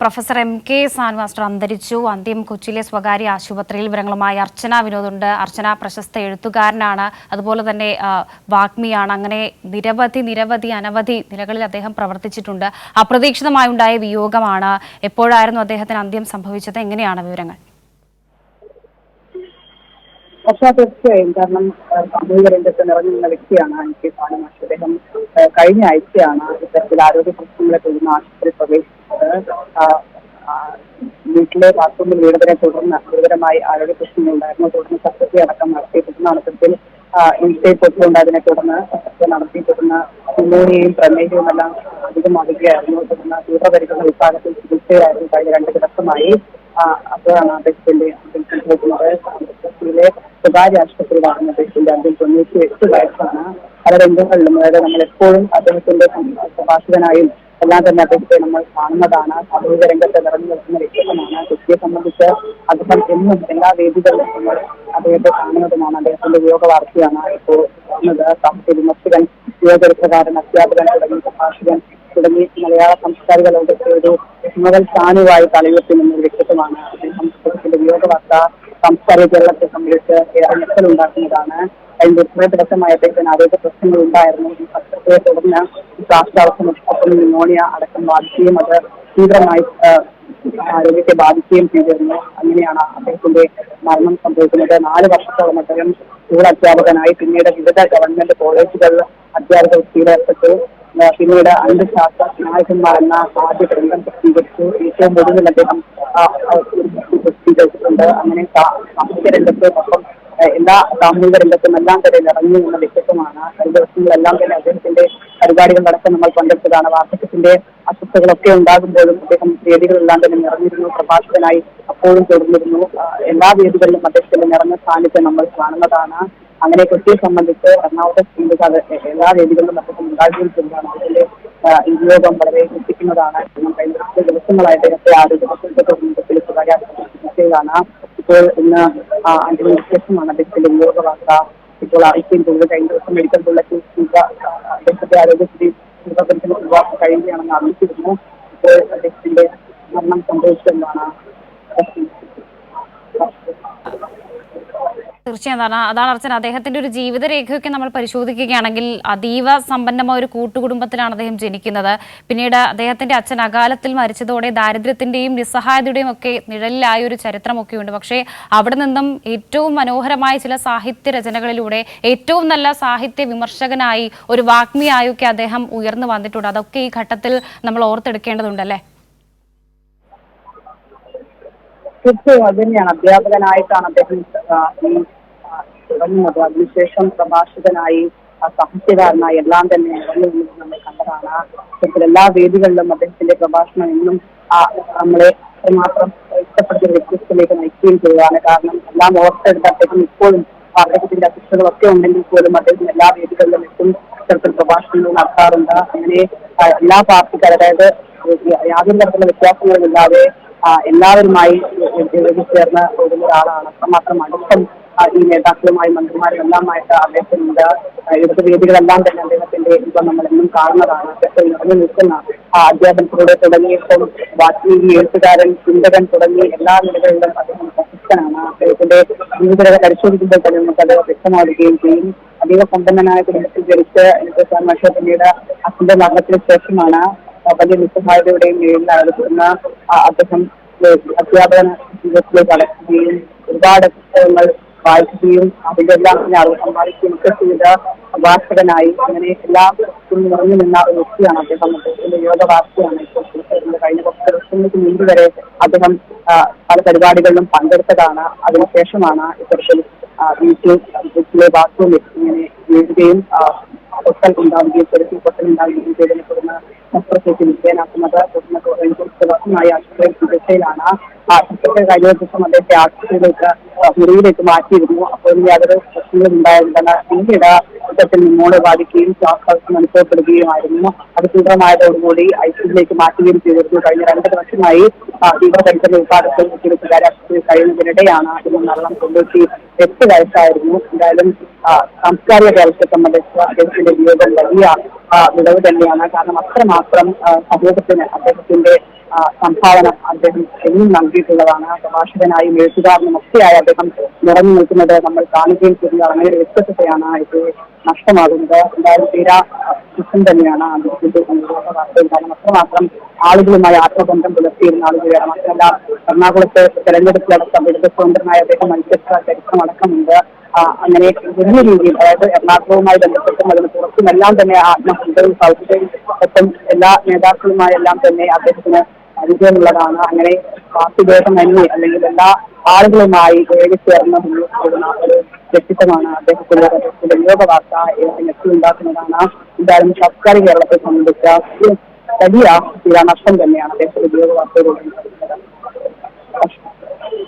Professor MK. സാൻമാസ്റ്റർ അന്തരിച്ചു. അന്ത്യം കൊച്ചിയിലെ സ്വകാര്യ ആശുപത്രിയിൽ. വിവരങ്ങളുമായി അർച്ചന വിനോദുണ്ട്. അർച്ചന പ്രശസ്ത എഴുത്തുകാരനാണ്, അതുപോലെ തന്നെ വാഗ്മിയാണ്. അങ്ങനെ അനവധി നിലകളിൽ അദ്ദേഹം പ്രവർത്തിച്ചിട്ടുണ്ട്. അപ്രതീക്ഷിതമായുണ്ടായ വിയോഗമാണ്. എപ്പോഴായിരുന്നു അദ്ദേഹത്തിന് അന്ത്യം സംഭവിച്ചത്? എങ്ങനെയാണ് വിവരങ്ങൾ? തീർച്ചയായും, കാരണം സാമൂഹിക രംഗത്ത് നിറഞ്ഞു നിന്ന വ്യക്തിയാണ് എം.കെ. സാൻമാസ്റ്റർ. അദ്ദേഹം കഴിഞ്ഞ ആഴ്ചയാണ് ഇത്തരത്തിൽ ആരോഗ്യ പ്രശ്നങ്ങളെ തുടർന്ന് ആശുപത്രി പ്രവേശിച്ചത്. വീട്ടിലെ ബാത്റൂമിൽ വീണതിനെ തുടർന്ന് ഗുരുതരമായി ആരോഗ്യ പ്രശ്നങ്ങൾ ഉണ്ടായിരുന്നു. തുടർന്ന് ശസ്ത്രക്രിയ അടക്കം നടത്തി. തുടർന്ന് അടക്കത്തിൽ പൊട്ടുണ്ടായതിനെ തുടർന്ന് ശസ്ത്രക്രിയ നടത്തി. തുടർന്ന് ന്യൂമോണിയയും പ്രമേഹവും എല്ലാം അധികമാവുകയായിരുന്നു. തുടർന്ന് തീവ്രപരിചരണ വിഭാഗത്തിൽ ചികിത്സയായിരുന്നു കഴിഞ്ഞ 2 ദിവസമായി. അപ്പോഴാണ് അദ്ദേഹത്തിന്റെ അന്ത്യം സംഭവിക്കുന്നത്. കൊച്ചിയിലെ സ്വകാര്യ ആശുപത്രിയിലാണ് അദ്ദേഹത്തിന്റെ അന്ത്യം. 98 വയസ്സാണ്. പല രംഗങ്ങളിലും, അതായത് നമ്മൾ എപ്പോഴും അദ്ദേഹത്തിന്റെ പ്രഭാഷകനായും എല്ലാം തന്നെ അദ്ദേഹത്തെ നമ്മൾ കാണുന്നതാണ്. സാമൂഹിക രംഗത്ത് നിറഞ്ഞു നിൽക്കുന്ന വ്യക്തിത്വമാണ്. കൊച്ചിയെ സംബന്ധിച്ച് അദ്ദേഹം എന്നും എല്ലാ വേദികളിലും നമ്മൾ അദ്ദേഹത്തെ കാണുന്നതുമാണ്. അദ്ദേഹത്തിന്റെ വിയോഗ വാർത്തയാണ് ഇപ്പോൾ കാണുന്നത്. സാഹിത്യ വിമർശകൻ, യുവചരിത്രകാരൻ, അധ്യാപകൻ തുടങ്ങി പ്രഭാഷകൻ തുടങ്ങി മലയാള സാംസ്കാരിക ലോകത്തെ ഒരു മുതൽ സ്ഥാനുവായി തലയുയർത്തി നിന്ന ഒരു വ്യക്തിത്വമാണ് അദ്ദേഹം. അദ്ദേഹത്തിന്റെ വിയോഗ വാർത്ത സാംസ്കാരിക കേരളത്തെ സംബന്ധിച്ച് ഏറെ ഞെട്ടലുണ്ടാക്കുന്നതാണ്. കഴിഞ്ഞ 20 ദിവസമായി അദ്ദേഹത്തിന് ആരോഗ്യ പ്രശ്നങ്ങൾ ഉണ്ടായിരുന്നു. ഈ ശസ്ത്രക്രിയയെ തുടർന്ന് ശ്വാസതടസ്സം, ന്യൂമോണിയ അടക്കം ബാധിക്കുകയും അത് തീവ്രമായി ആരോഗ്യത്തെ ബാധിക്കുകയും ചെയ്തിരുന്നു. അങ്ങനെയാണ് അദ്ദേഹത്തിന്റെ മരണം സംഭവിക്കുന്നത്. 4 വർഷത്തോളം അദ്ദേഹം സ്കൂൾ അധ്യാപകനായി, പിന്നീട് വിവിധ ഗവൺമെന്റ് കോളേജുകളിൽ അധ്യാപക വൃത്തിയിലേർപ്പെട്ടു. പിന്നീട് അന്ധശാസ്ത്ര നായകന്മാർ എന്ന ആദ്യ ഗ്രന്ഥം പ്രസിദ്ധീകരിച്ചു. ഏറ്റവും ഒടുവിൽ അദ്ദേഹം പ്രസിദ്ധീകരിച്ചിട്ടുണ്ട്. അങ്ങനെ സാഹിത്യ രംഗത്തോടൊപ്പം എല്ലാ സാമൂഹിക രംഗത്തും എല്ലാം തന്നെ നിറഞ്ഞു നിന്ന വ്യക്തിത്വമാണ്. കഴിഞ്ഞ ദിവസങ്ങളെല്ലാം തന്നെ അദ്ദേഹത്തിന്റെ പരിപാടികളടക്കം നമ്മൾ പങ്കെടുത്തതാണ്. വാർദ്ധക്യത്തിന്റെ അസ്വസ്ഥതകളൊക്കെ ഉണ്ടാകുമ്പോഴും അദ്ദേഹം വേദികളെല്ലാം തന്നെ നിറഞ്ഞിരുന്നു. പ്രഭാഷകനായി അപ്പോഴും തുടർന്നിരുന്നു. എല്ലാ വേദികളിലും അദ്ദേഹത്തിന്റെ നിറഞ്ഞ സാന്നിധ്യം നമ്മൾ കാണുന്നതാണ്. അങ്ങനെ കൊച്ചിയെ സംബന്ധിച്ച് എറണാകുളത്തെ സംബന്ധിച്ച് എല്ലാ വേദികളിലും അദ്ദേഹം ഉണ്ടാകുകയും ചെയ്യുന്നതാണ്. അതിന്റെ ഈ വിയോഗം വളരെ ഞെട്ടിക്കുന്നതാണ്. കഴിഞ്ഞ 2 ദിവസങ്ങളായി അദ്ദേഹത്തെ ആരോഗ്യ പ്രശ്നത്തെ തുടർന്ന് സ്വകാര്യ ചികിത്സയിലാണ്. ഇപ്പോൾ ഇന്ന് 5 ശേഷമാണ് അദ്ദേഹത്തിന്റെ വിയോഗ വാർത്ത ഇപ്പോൾ അറിയിക്കുകയും ചെയ്തത്. കഴിഞ്ഞ ദിവസം മെഡിക്കൽ ബുള്ളറ്റിൻ അദ്ദേഹത്തിന്റെ ആരോഗ്യസ്ഥിതി കഴിയുകയാണെന്ന് അറിയിച്ചിരുന്നു. ഇപ്പോൾ അദ്ദേഹത്തിന്റെ മരണം സംഭവിച്ചതെന്നാണ്. തീർച്ചയായും അതാണ് അർച്ചന. അദ്ദേഹത്തിന്റെ ഒരു ജീവിതരേഖയൊക്കെ നമ്മൾ പരിശോധിക്കുകയാണെങ്കിൽ അതീവ സമ്പന്നമായ ഒരു കൂട്ടുകുടുംബത്തിലാണ് അദ്ദേഹം ജനിക്കുന്നത്. പിന്നീട് അദ്ദേഹത്തിന്റെ അച്ഛൻ അകാലത്തിൽ മരിച്ചതോടെ ദാരിദ്ര്യത്തിന്റെയും നിസ്സഹായതയുടെയും ഒക്കെ നിഴലിലായ ഒരു ചരിത്രമൊക്കെ ഉണ്ട്. പക്ഷേ അവിടെ നിന്നും ഏറ്റവും മനോഹരമായ ചില സാഹിത്യ രചനകളിലൂടെ ഏറ്റവും നല്ല സാഹിത്യ വിമർശകനായി, ഒരു വാഗ്മിയായൊക്കെ അദ്ദേഹം ഉയർന്നു വന്നിട്ടുണ്ട്. അതൊക്കെ ഈ ഘട്ടത്തിൽ നമ്മൾ ഓർത്തെടുക്കേണ്ടതുണ്ടല്ലേ? തീർച്ചയായും അത് തന്നെയാണ്. അധ്യാപകനായിട്ടാണ് അദ്ദേഹം തുടങ്ങുന്നത്. അതിനുശേഷം പ്രഭാഷകനായി, സാഹിത്യകാരനായി എല്ലാം തന്നെ നമ്മൾ കണ്ടതാണ്. എല്ലാ വേദികളിലും അദ്ദേഹത്തിന്റെ പ്രഭാഷണം എന്നും നമ്മളെ എത്രമാത്രം ഇഷ്ടപ്പെടുന്ന വ്യക്തിത്വത്തിലേക്ക് നയിക്കുകയും ചെയ്യുകയാണ്. കാരണം എല്ലാം ഓർത്തെടുത്ത് അദ്ദേഹം ഇപ്പോഴും അദ്ദേഹത്തിന്റെ അസ്വസ്ഥതകളൊക്കെ ഉണ്ടെങ്കിൽ പോലും അദ്ദേഹം എല്ലാ വേദികളിലും എത്തും ഇത്തരത്തിൽ പ്രഭാഷണങ്ങൾ നടത്താറുണ്ട്. അങ്ങനെ എല്ലാ പാർട്ടിക്കാർ, അതായത് യാതൊരു തരത്തിലുള്ള വ്യത്യാസങ്ങളുമില്ലാതെ എല്ലാവരുമായി ചേർന്ന് ഒഴുകുന്ന ഒരാളാണ്. അത്രമാത്രം അടുപ്പം ഈ നേതാക്കളുമായി, മന്ത്രിമാരെല്ലാമായിട്ട് അദ്ദേഹത്തിനുണ്ട്. ഇടത് വേദികളെല്ലാം തന്നെ അദ്ദേഹത്തിന്റെ ഇപ്പം നമ്മളെന്നും കാണുന്നതാണ്. അദ്ദേഹം നിറഞ്ഞു നിൽക്കുന്ന അധ്യാപനത്തിലൂടെ തുടങ്ങിയപ്പോൾ വാഗ്മി, എഴുത്തുകാരൻ, ചിന്തകൻ തുടങ്ങി എല്ലാ നിലകളിലും അദ്ദേഹം പ്രശസ്തനാണ്. അദ്ദേഹത്തിന്റെ ജീവിതരേഖ പരിശോധിക്കുമ്പോൾ തന്നെ നമുക്കത് വ്യക്തമാവുകയും ചെയ്യും. അതീവ സമ്പന്നനായ കുടുംബത്തിൽ ജനിച്ച് എം.കെ. സാൻമാസ്റ്റർ പിന്നീട് അച്ഛന്റെ മരണത്തിന് ശേഷമാണ് വലിയ നിസ്സഹായതയുടെയും മേലിലായിരുന്ന അദ്ദേഹം അധ്യാപന ജീവിതത്തിലേക്ക് അടക്കുകയും ഒരുപാട് പുസ്തകങ്ങൾ വായിക്കുകയും അതിന്റെ എല്ലാം സമ്പാദിക്കുകയും ഒക്കെ ചെയ്ത പ്രഭാഷകനായി അങ്ങനെ എല്ലാം നിറഞ്ഞു നിന്ന ഒരു വ്യക്തിയാണ് അദ്ദേഹം. അദ്ദേഹത്തിന്റെ യോഗ വാർത്തയാണ് ഇപ്പോൾ കഴിഞ്ഞ 10 വർഷങ്ങൾക്ക് മുൻപ് വരെ അദ്ദേഹം പല പരിപാടികളിലും പങ്കെടുത്തതാണ്. അതിനുശേഷമാണ് ഇത്തരത്തിൽ വീട്ടിലെ ബാത്റൂമിൽ ഇങ്ങനെ വീഴുകയും പൊട്ടൽ ഉണ്ടാവുകയും പൊട്ടൽ ഉണ്ടാവുകയും ചെയ്തതിനെ തുടർന്ന് ശസ്ത്രക്രിയക്ക് വിധേയനാക്കുന്നത്. തുടർന്ന് 2 ദിവസമായി ആശുപത്രി ചികിത്സയിലാണ്. ശസ്ത്രക്രിയ കഴിഞ്ഞ ദിവസം അദ്ദേഹത്തെ ആശുപത്രിയിലേക്ക് മുറിയിലേക്ക് മാറ്റിയിരുന്നു. അപ്പോൾ യാതൊരു പ്രശ്നങ്ങളും ഉണ്ടായിരുന്നില്ല. പിന്നീട് ഇത്തരത്തിൽ ന്യൂമോണിയ ബാധിക്കുകയും ശ്വാസതടസ്സം അനുഭവപ്പെടുകയുമായിരുന്നു. അത് തീവ്രമായതോടുകൂടി ഐസിയുവിലേക്ക് മാറ്റുകയും ചെയ്തിരുന്നു. കഴിഞ്ഞ 2 ദിവസമായി തീവ്രപരിചരണ വിഭാഗത്തിൽ സ്വകാര്യ ആശുപത്രിയിൽ കഴിയുന്നതിനിടെയാണ് ഇന്ന് മരണം. 98 വയസ്സായിരുന്നു. എന്തായാലും സാംസ്കാരിക കേരളത്തെ സംബന്ധിച്ച് അദ്ദേഹത്തിന്റെ വിയോഗം വലിയ വിടവ് തന്നെയാണ്. കാരണം അത്രമാത്രം സമൂഹത്തിന് അദ്ദേഹത്തിന്റെ സംഭാവന അദ്ദേഹം എന്നും നൽകിയിട്ടുള്ളതാണ്. പ്രഭാഷകനായും എഴുത്തുകാരനും ഒക്കെയായി അദ്ദേഹം നിറഞ്ഞു നിൽക്കുന്നത് നമ്മൾ കാണുകയും ചെയ്യുന്നത്. അങ്ങനെ ഒരു വ്യക്തിത്വത്തെയാണ് ഇത് നഷ്ടമാകുന്നത്. എന്തായാലും തീരാ ദുഃഖം തന്നെയാണ് അദ്ദേഹത്തിന്റെ വാർത്തയിൽ. കാരണം അത്രമാത്രം ആളുകളുമായി ആത്മബന്ധം പുലർത്തിയിരുന്ന ആളുകളാണ്. മാത്രമല്ല എറണാകുളത്ത് തെരഞ്ഞെടുപ്പിലടക്കം ഇടത് സ്വതന്ത്രനായ അദ്ദേഹം മത്സരിച്ച ചരിത്രമടക്കമുണ്ട്. അങ്ങനെ വലിയ രീതിയിൽ, അതായത് എറണാകുളവുമായി ബന്ധപ്പെട്ടും അതിന് പുറത്തുമെല്ലാം തന്നെ ആത്മബന്ധവും സൗഹൃദവും ഒപ്പം എല്ലാ നേതാക്കളുമായെല്ലാം തന്നെ അദ്ദേഹത്തിന് പരിചയമുള്ളതാണ്. അങ്ങനെ പാർട്ടിഭേദമന്യേ അല്ലെങ്കിൽ എല്ലാ ആളുകളുമായി ചേർന്ന് മുന്നോട്ട് പോകുന്ന ഒരു വ്യക്തിത്വമാണ് അദ്ദേഹത്തിന്റെ വിയോഗ വാർത്ത എത്തിയുണ്ടാക്കുന്നതാണ്. എന്തായാലും സർക്കാർ കേരളത്തെ സംബന്ധിച്ച വലിയ നഷ്ടം തന്നെയാണ് അദ്ദേഹത്തിന്റെ വിയോഗ വാർത്തയിലൂടെ.